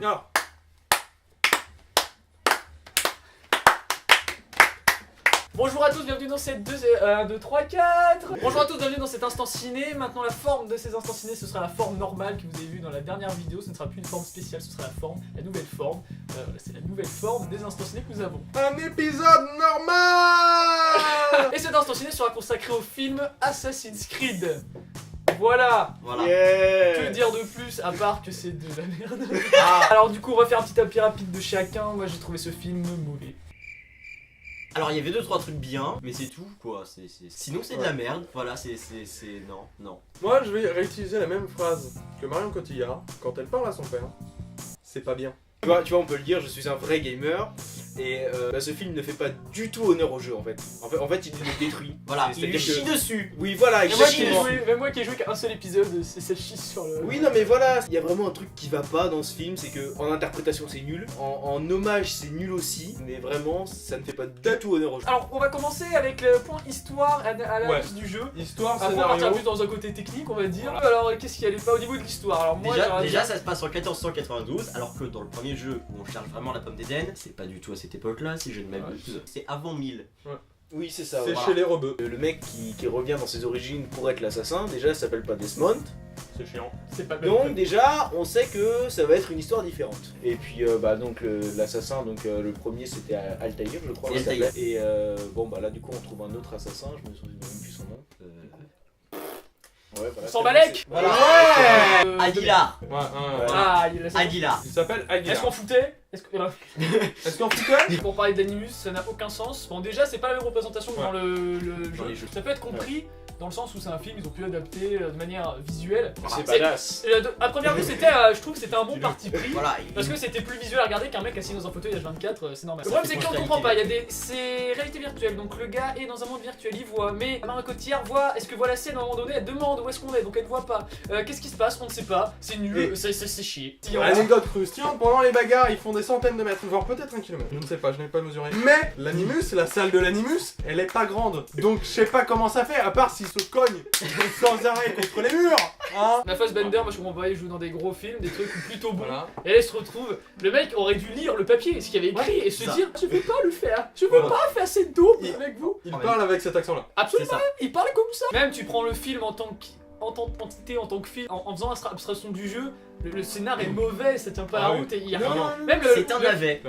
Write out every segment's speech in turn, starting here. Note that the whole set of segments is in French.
Alors. Bonjour à tous, bienvenue dans cette 1, 2, 3, 4. Bonjour à tous, bienvenue dans cet instant ciné. Maintenant la forme de ces instants ciné, ce sera la forme normale que vous avez vue dans la dernière vidéo. Ce ne sera plus une forme spéciale, ce sera la nouvelle forme. C'est la nouvelle forme des instants ciné que nous avons. Un épisode normal. Et cet instant ciné sera consacré au film Assassin's Creed. Voilà. Yeah. Que dire de plus à part que c'est de la merde. Alors du coup on va faire un petit tapis rapide de chacun. Moi j'ai trouvé ce film mauvais. Alors il y avait 2-3 trucs bien, mais c'est tout quoi, sinon c'est de la merde, voilà, non. Moi je vais réutiliser la même phrase que Marion Cotillard quand elle parle à son père. C'est pas bien. Tu vois, on peut le dire, je suis un vrai gamer et ce film ne fait pas du tout honneur au jeu en fait. En fait il le détruit. Voilà, il C'est-à-dire lui chie que- dessus. Oui voilà, Même moi, exactement. qui ai joué qu'à un seul épisode, c'est ça chie sur le... Oui non mais voilà, il y a vraiment un truc qui va pas dans ce film, c'est que en interprétation c'est nul, en hommage c'est nul aussi, mais vraiment ça ne fait pas du tout honneur au jeu. Alors on va commencer avec le point histoire à la liste du jeu. Histoire, Après on va partir scénario. plus dans un côté technique on va dire. Alors qu'est-ce qui allait pas au niveau de l'histoire? Alors moi Déjà ça se passe en 1492, alors que dans le premier jeu où on cherche vraiment la pomme d'Éden, c'est pas du tout à cette époque-là, si je ne m'abuse, c'est avant 1000. Oui c'est ça. C'est voilà. chez les rebeux. Le mec qui revient dans ses origines pour être l'assassin, déjà ça s'appelle pas Desmond. C'est chiant. c'est pas Donc déjà, on sait que ça va être une histoire différente. Et puis donc l'assassin, donc le premier c'était Altaïr, je crois. qu'il Altaïr. s'appelait. Et bon bah là du coup on trouve un autre assassin, je me souviens même plus son nom. Ouais voilà. Sambalek. Voilà. Aguilar. Ouais. Ah il a Aguilar. Il s'appelle Est-ce Aguilar. qu'on foutait? Est-ce qu'on foutait? Pour parler d'Animus, ça n'a aucun sens. Bon déjà c'est pas la même représentation que Ouais. dans le Dans jeu. les jeux. Ça peut être compris dans le sens où c'est un film, ils ont pu adapter de manière visuelle. C'est C'est- badass. À première vue c'était, je trouve que c'était un bon parti pris. Voilà, Parce que c'était plus visuel à regarder qu'un mec assis dans un fauteuil H24, c'est normal. Le problème c'est qu'on comprend pas, il y a des. C'est réalité virtuelle, donc le gars est dans un monde virtuel, il voit, mais Marion Cotillard voit, est-ce que voit la scène à un moment donné, elle demande où est-ce qu'on est, donc elle voit pas. Qu'est-ce qui se passe? On ne sait pas, c'est nul, Et- c'est chier. Anecdote croustillante, pendant les bagarres, ils font des centaines de mètres, voire peut-être un kilomètre. Je ne sais pas, je n'ai pas mesuré. Mais l'animus, la salle de l'animus, elle est pas grande. Donc je sais pas comment ça fait, à part s'ils se cognent sans arrêt contre les murs. Hein. La Fassbender, moi je comprends pas, il joue dans des gros films, des trucs plutôt bons. Voilà. Et là il se retrouve, le mec aurait dû lire le papier, ce qu'il avait écrit, et se ça. dire je veux pas le faire, je veux Voilà. pas faire cette dope Il- avec vous. Il parle avec cet accent-là. Absolument, C'est ça. il parle comme ça. Même tu prends le film en tant qu'entité, en tant que film, en faisant abstraction du jeu, le scénar est mauvais, ça tient pas Ah la oui. route et il y a Non, rien. non, Même c'est un navet.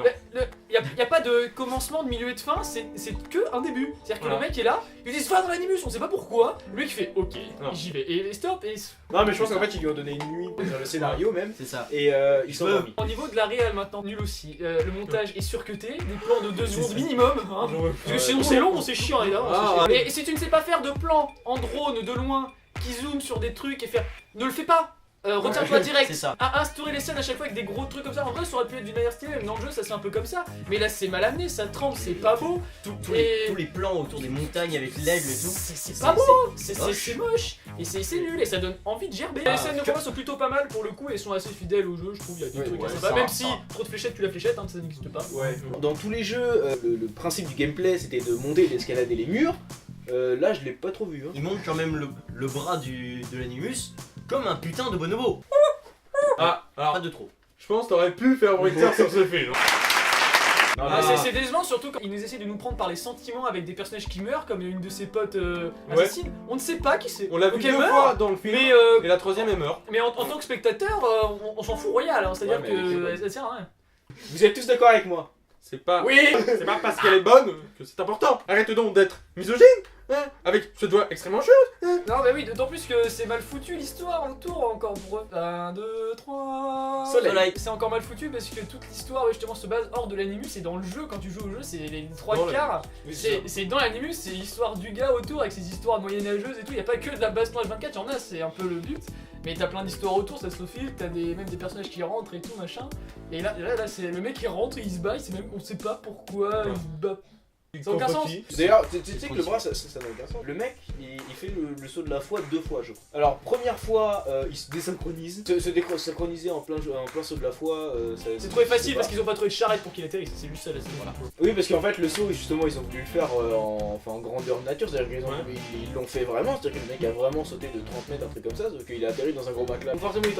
y a pas de commencement, de milieu et de fin, c'est que un début. C'est-à-dire que Voilà. le mec est là, il dit va dans l'animus, on sait pas pourquoi. Le mec il fait ok, Non. j'y vais. Et stop. Et Non mais je pense qu'en fait ils lui ont donné une nuit dans le scénario même. C'est ça. Et ils sont endormis. au niveau de la réelle maintenant, nul aussi. Le montage est surcuté, des plans de 2 secondes minimum. Hein. Parce que sinon c'est long, c'est chiant évidemment. Ah, c'est chiant. Et si tu ne sais pas faire de plans en drone de loin qui zoom sur des trucs et faire. Ne le fais pas! Retiens-toi direct! C'est ça. À instaurer les scènes à chaque fois avec des gros trucs comme ça. En vrai, ça aurait pu être d'une manière stylée, même dans le jeu, ça c'est un peu comme ça. Mais là, c'est mal amené, ça tremble, c'est pas beau. Tous Et- les plans autour des montagnes avec l'aigle et tout. C'est pas beau, c'est moche. moche. Et c'est nul, et ça donne envie de gerber. Les scènes de combat sont plutôt pas mal pour le coup, et sont assez fidèles au jeu, je trouve. Il y a des Ouais, trucs ouais, assez ça pas. va, Même ça si va. trop de fléchettes, tu la fléchette, hein, ça n'existe pas. Ouais. Dans tous les jeux, le principe du gameplay c'était de monter et d'escalader les murs. Là je l'ai pas trop vu. Hein. Il monte quand même le bras de l'animus comme un putain de bonobo. Ah, alors, Pas de trop. je pense que t'aurais pu faire bruiteur sur ce film. Non, Ah, mais- c'est décevant, surtout quand il nous essaie de nous prendre par les sentiments avec des personnages qui meurent, comme une de ses potes Ouais. assassines. On ne sait pas qui c'est. On l'a vu Ok, deux meurt, fois dans le film, Mais, et la troisième elle meurt. en tant que spectateur, on s'en fout royal, hein, c'est-à-dire Ouais, mais elle était que bonne. ça sert à rien. Vous êtes tous d'accord avec moi? C'est pas... Oui. C'est pas parce qu'elle est bonne que c'est important. Arrête donc d'être misogyne, hein, avec ce doigt extrêmement chaud. Non mais oui, d'autant plus que c'est mal foutu l'histoire autour encore pour 1, 2, 3... Soleil. C'est encore mal foutu parce que toute l'histoire justement se base hors de l'animus et dans le jeu, quand tu joues au jeu, c'est les 3 Dans quarts. Oui, C'est dans l'animus, c'est l'histoire du gars autour avec ses histoires moyenâgeuses et tout. Y a pas que de la baston H24, y'en a, c'est un peu le but. Mais t'as plein d'histoires autour, ça se file, t'as même des personnages qui rentrent et tout machin. Et là c'est le mec qui rentre, il se bat, on sait pas pourquoi il se bat. Ça n'a aucun sens. D'ailleurs, tu sais que le bras ça n'a aucun sens. Le mec, il fait le saut de la foi 2 fois, je crois. Alors, première fois, il se désynchronise. Se désynchroniser en plein saut de la foi, C'est trouvé facile parce qu'ils ont pas trouvé de charrette pour qu'il atterrisse. C'est juste ça la voilà. Oui, parce qu'en fait, le saut, justement, ils ont voulu le faire en grandeur nature. C'est-à-dire qu'ils l'ont fait vraiment. C'est-à-dire que le mec a vraiment sauté de 30 mètres, un truc comme ça. Sauf qu'il a atterri dans un gros matelas. Donc, forcément, il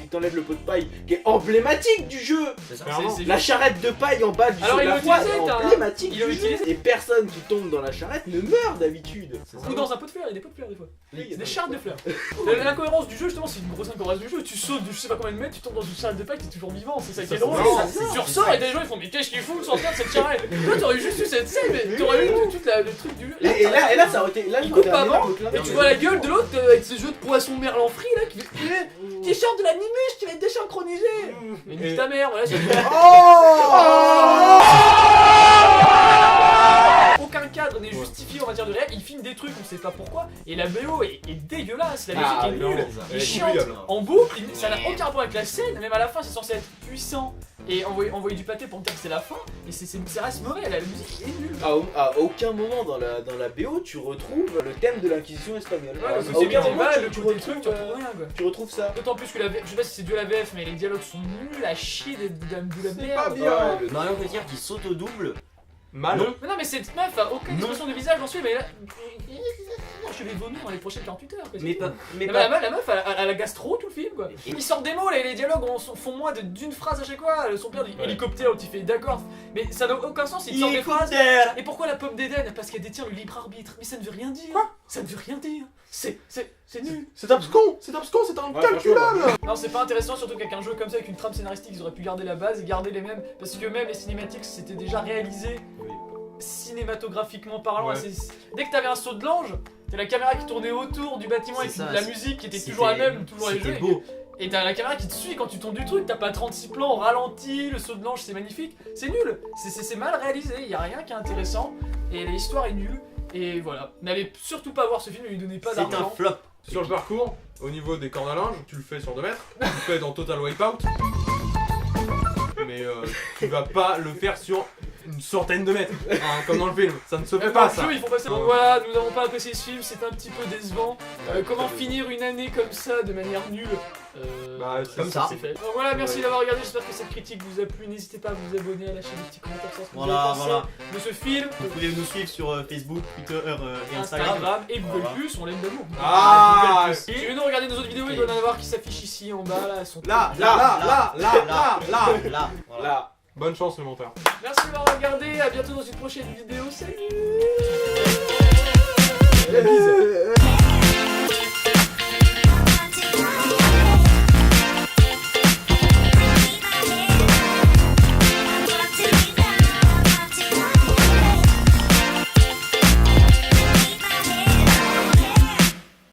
t'enlève le pot de paille qui est emblématique du jeu. C'est ça. Clairement. La charrette de paille en bas du Alors, saut de ils la l'ont foi utilisé, est t'as- emblématique ils l'ont du jeu. utilisé. Et personne qui tombe dans la charrette ne meurt d'habitude. Ou dans un pot de fleurs, il y a des pots de fleurs des fois. Oui, il y a C'est des des- charrettes de fleurs. L'incohérence du jeu, justement, c'est une grosse incohérence du jeu. Tu sautes de je sais pas combien de mètres, tu tombes dans une charrette de paille, t'es toujours vivant. C'est ça qui est Ça, drôle. c'est marrant. Tu ressors et des gens ils font mais qu'est-ce qu'ils foutent sortir de cette charrette. Toi, t'aurais juste eu cette scène, mais t'aurais eu tout le truc du jeu. Et là, ça aurait été. Là, Il ça coupe aurait été un avant, énorme clin et d'œil. tu vois la gueule de l'autre avec ses yeux de poisson merlan frit là qui fait t-shirt de l'animus, tu vas être désynchronisé. Mais nique ta mère, voilà, c'est aucun cadre n'est justifié en matière de réel, il filme des trucs, on sait pas pourquoi, et la BO est dégueulasse, la musique Ah, est non, nulle, elle est chiante, oubliable. en boucle, ça n'a aucun rapport avec la scène, même à la fin c'est censé être puissant et envoyer du pâté pour me dire que c'est la fin, et ça reste mauvais, la musique est nulle. À aucun moment dans la BO tu retrouves le thème de l'Inquisition espagnole. Ouais, À le côté aucun moment médiéval, le tu côté truc, tu retrouves, retrouves rien quoi. tu retrouves ça. D'autant plus que la VF, je sais pas si c'est dû à la VF, mais les dialogues sont nuls à chier de la C'est merde. pas bien. Ouais, le- Marion Cotillard qui saute au double. Mal. Non. Mais non, mais cette meuf a aucune Non. expression de visage, j'en suis, mais là. Je vais vomir dans les prochaines 48 heures. Quoi. Mais pas. Mais Non, pas. mais la meuf, elle a la gastro tout le film quoi. Ils sortent des mots, les dialogues font moins d'une phrase à chaque fois. Son père dit Ouais. hélicoptère, l'autre il fait d'accord. Mais ça n'a aucun sens, il sort des phrases. Hélicoptère. Et pourquoi la pomme d'Éden? Parce qu'elle détient le libre arbitre. Mais ça ne veut rien dire. Ça ne veut rien dire. C'est nul. C'est abscon, c'est incalculable. Non, c'est pas intéressant, surtout qu'avec un jeu comme ça, avec une trame scénaristique, ils auraient pu garder la base et garder les mêmes. Parce que même les cinématiques, c'était déjà réalisé cinématographiquement parlant. Ouais. Dès que t'avais un saut de l'ange, t'as la caméra qui tournait autour du bâtiment avec C'est ça, la c'est- musique qui était C'était- toujours la même, toujours les jeux. C'était beau. Et t'as la caméra qui te suit quand tu tombes du truc, t'as pas 36 plans au ralenti, le saut de l'ange c'est magnifique. C'est nul, c'est mal réalisé, y a rien qui est intéressant et l'histoire est nulle. Et voilà, n'allez surtout pas voir ce film, ne lui donnez pas C'est un d'argent. flop. Sur le parcours, au niveau des cordes à linge, tu le fais sur 2 mètres, tu le fais dans Total Wipeout. Mais tu vas pas le faire sur une centaine de mètres, hein, comme dans le film. Ça ne se fait Même pas dans le ça. jeu, ils font passer. Donc voilà, nous n'avons pas apprécié ce film, c'est un petit peu décevant. Comment finir une année comme ça de manière nulle Bah, c'est comme ça. C'est fait. Donc voilà, merci d'avoir regardé, j'espère que cette critique vous a plu. N'hésitez pas à vous abonner, à lâcher des petits commentaires sur ce que vous Voilà, avez pensé voilà. de ce film. Vous pouvez nous suivre sur Facebook, Twitter et Instagram. Instagram et Google+, Voilà. on l'aime d'amour. Ah, Google+. Si tu veux nous regarder nos autres vidéos, il doit y en avoir qui s'affichent ici en bas, là, elles sont là, toutes- là. Là. Voilà. Là. Bonne chance le monteur. Merci d'avoir regardé, à bientôt dans une prochaine vidéo, salut. La bise.